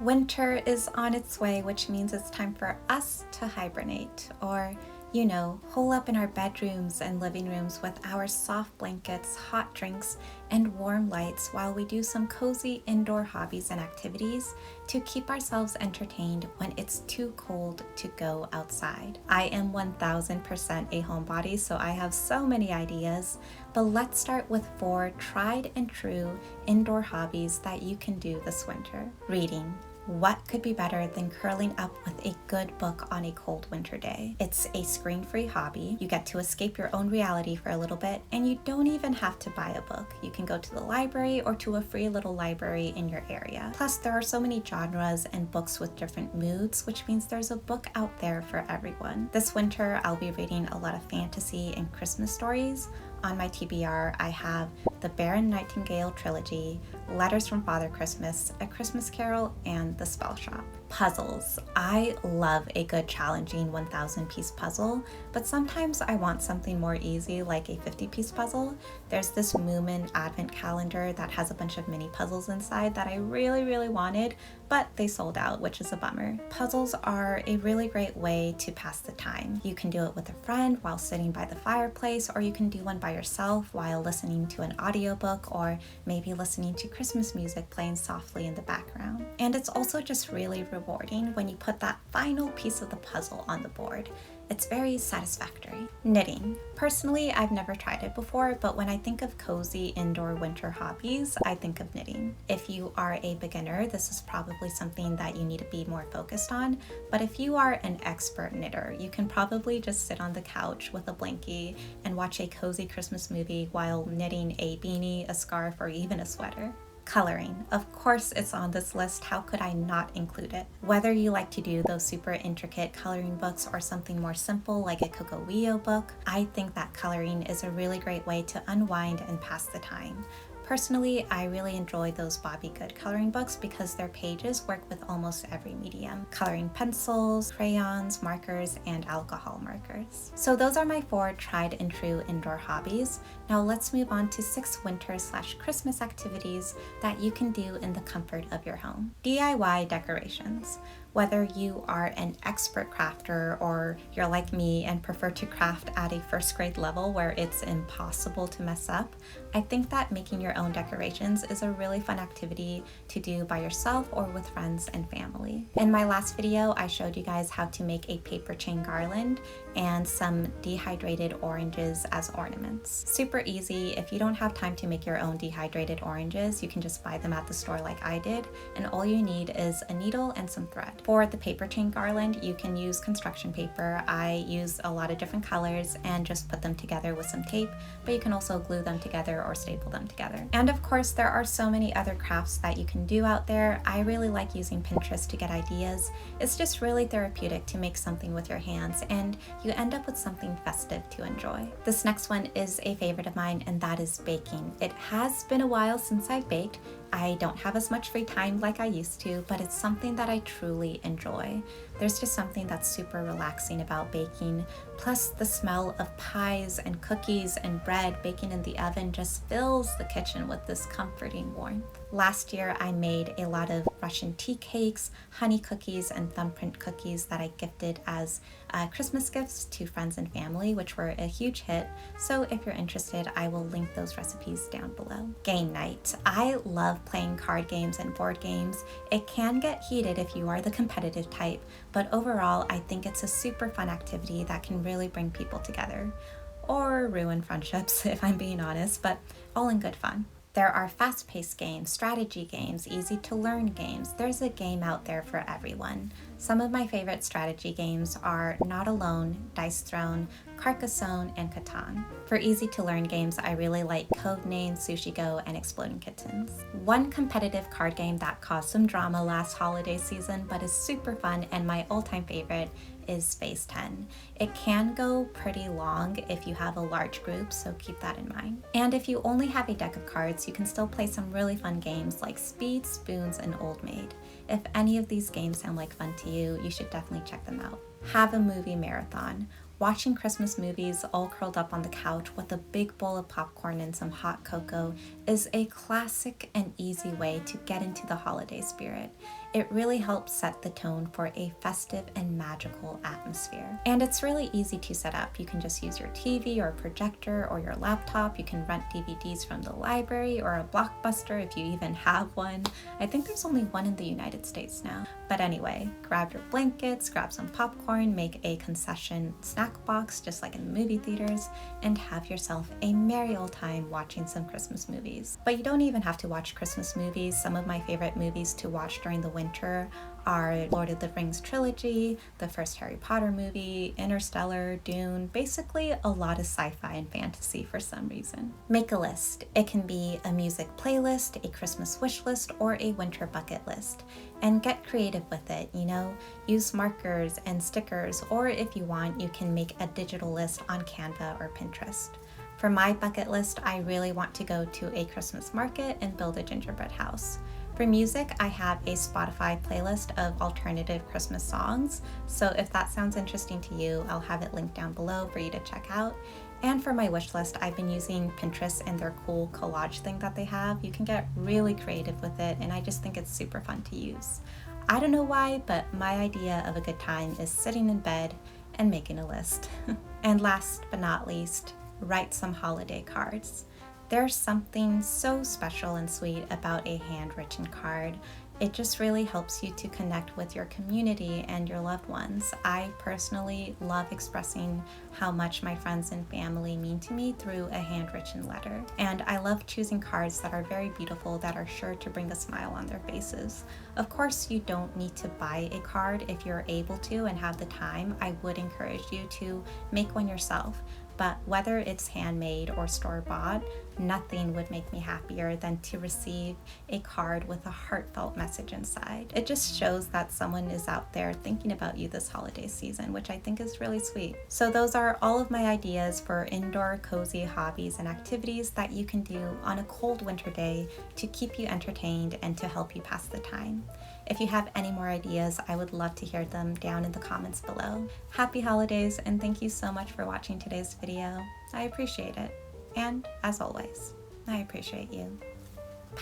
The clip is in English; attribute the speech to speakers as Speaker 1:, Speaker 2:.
Speaker 1: Winter is on its way, which means it's time for us to hibernate, or, hole up in our bedrooms and living rooms with our soft blankets, hot drinks, and warm lights while we do some cozy indoor hobbies and activities to keep ourselves entertained when it's too cold to go outside. I am 1000% a homebody, so I have so many ideas, but let's start with 4 tried and true indoor hobbies that you can do this winter. Reading. What could be better than curling up with a good book on a cold winter day? It's a screen-free hobby. You get to escape your own reality for a little bit, and you don't even have to buy a book. You can go to the library or to a free little library in your area. Plus, there are so many genres and books with different moods, which means there's a book out there for everyone. This winter, I'll be reading a lot of fantasy and Christmas stories. On my TBR, I have the Baron Nightingale trilogy, Letters from Father Christmas, A Christmas Carol, and The Spell Shop. Puzzles. I love a good challenging 1,000-piece puzzle, but sometimes I want something more easy like a 50-piece puzzle. There's this Moomin advent calendar that has a bunch of mini puzzles inside that I really wanted, but they sold out, which is a bummer. Puzzles are a really great way to pass the time. You can do it with a friend while sitting by the fireplace, or you can do one by yourself while listening to an audiobook, or maybe listening to Christmas music playing softly in the background. And it's also just really rewarding when you put that final piece of the puzzle on the board. It's very satisfactory. Knitting. Personally, I've never tried it before, but when I think of cozy indoor winter hobbies, I think of knitting. If you are a beginner, this is probably something that you need to be more focused on, but if you are an expert knitter, you can probably just sit on the couch with a blankie and watch a cozy Christmas movie while knitting a beanie, a scarf, or even a sweater. Coloring. Of course it's on this list. How could I not include it? Whether you like to do those super intricate coloring books or something more simple like a Kokowio book, I think that coloring is a really great way to unwind and pass the time. Personally, I really enjoy those Bobby Good coloring books because their pages work with almost every medium. Coloring pencils, crayons, markers, and alcohol markers. So those are my 4 tried and true indoor hobbies. Now let's move on to 6 winter/Christmas activities that you can do in the comfort of your home. DIY decorations. Whether you are an expert crafter or you're like me and prefer to craft at a first grade level where it's impossible to mess up, I think that making your own decorations is a really fun activity to do by yourself or with friends and family. In my last video, I showed you guys how to make a paper chain garland and some dehydrated oranges as ornaments. Super easy. If you don't have time to make your own dehydrated oranges, you can just buy them at the store like I did, and all you need is a needle and some thread. For the paper chain garland, you can use construction paper. I use a lot of different colors and just put them together with some tape, but you can also glue them together or staple them together. And of course, there are so many other crafts that you can do out there. I really like using Pinterest to get ideas. It's just really therapeutic to make something with your hands, and you end up with something festive to enjoy. This next one is a favorite of mine, and that is baking. It has been a while since I've baked. I don't have as much free time like I used to, but it's something that I truly enjoy. There's just something that's super relaxing about baking. Plus, the smell of pies and cookies and bread baking in the oven just fills the kitchen with this comforting warmth. Last year, I made a lot of Russian tea cakes, honey cookies, and thumbprint cookies that I gifted as Christmas gifts to friends and family, which were a huge hit. So if you're interested, I will link those recipes down below. Game night. I love playing card games and board games. It can get heated if you are the competitive type, but overall, I think it's a super fun activity that can really bring people together. Or ruin friendships, if I'm being honest, but all in good fun. There are fast-paced games, strategy games, easy-to-learn games. There's a game out there for everyone. Some of my favorite strategy games are Not Alone, Dice Throne, Carcassonne, and Catan. For easy-to-learn games, I really like Codenames, Sushi Go, and Exploding Kittens. One competitive card game that caused some drama last holiday season but is super fun and my all-time favorite is Phase 10. It can go pretty long if you have a large group, so keep that in mind. And if you only have a deck of cards, you can still play some really fun games like Speed, Spoons, and Old Maid. If any of these games sound like fun to you, you should definitely check them out. Have a movie marathon. Watching Christmas movies all curled up on the couch with a big bowl of popcorn and some hot cocoa is a classic and easy way to get into the holiday spirit. It really helps set the tone for a festive and magical atmosphere. And it's really easy to set up. You can just use your TV or projector or your laptop. You can rent DVDs from the library or a Blockbuster if you even have one. I think there's only one in the United States now. But anyway, grab your blankets, grab some popcorn, make a concession snack box just like in the movie theaters, and have yourself a merry old time watching some Christmas movies. But you don't even have to watch Christmas movies. Some of my favorite movies to watch during the winter are Lord of the Rings trilogy, the first Harry Potter movie, Interstellar, Dune, basically a lot of sci-fi and fantasy for some reason. Make a list. It can be a music playlist, a Christmas wish list, or a winter bucket list. And get creative with it, Use markers and stickers, or if you want, you can make a digital list on Canva or Pinterest. For my bucket list, I really want to go to a Christmas market and build a gingerbread house. For music, I have a Spotify playlist of alternative Christmas songs, so if that sounds interesting to you, I'll have it linked down below for you to check out. And for my wish list, I've been using Pinterest and their cool collage thing that they have. You can get really creative with it, and I just think it's super fun to use. I don't know why, but my idea of a good time is sitting in bed and making a list. And last but not least, write some holiday cards. There's something so special and sweet about a handwritten card. It just really helps you to connect with your community and your loved ones. I personally love expressing how much my friends and family mean to me through a handwritten letter. And I love choosing cards that are very beautiful, that are sure to bring a smile on their faces. Of course, you don't need to buy a card. If you're able to and have the time, I would encourage you to make one yourself. But whether it's handmade or store-bought, nothing would make me happier than to receive a card with a heartfelt message inside. It just shows that someone is out there thinking about you this holiday season, which I think is really sweet. So those are all of my ideas for indoor cozy hobbies and activities that you can do on a cold winter day to keep you entertained and to help you pass the time. If you have any more ideas, I would love to hear them down in the comments below. Happy holidays, and thank you so much for watching today's video. I appreciate it. And as always, I appreciate you. Bye.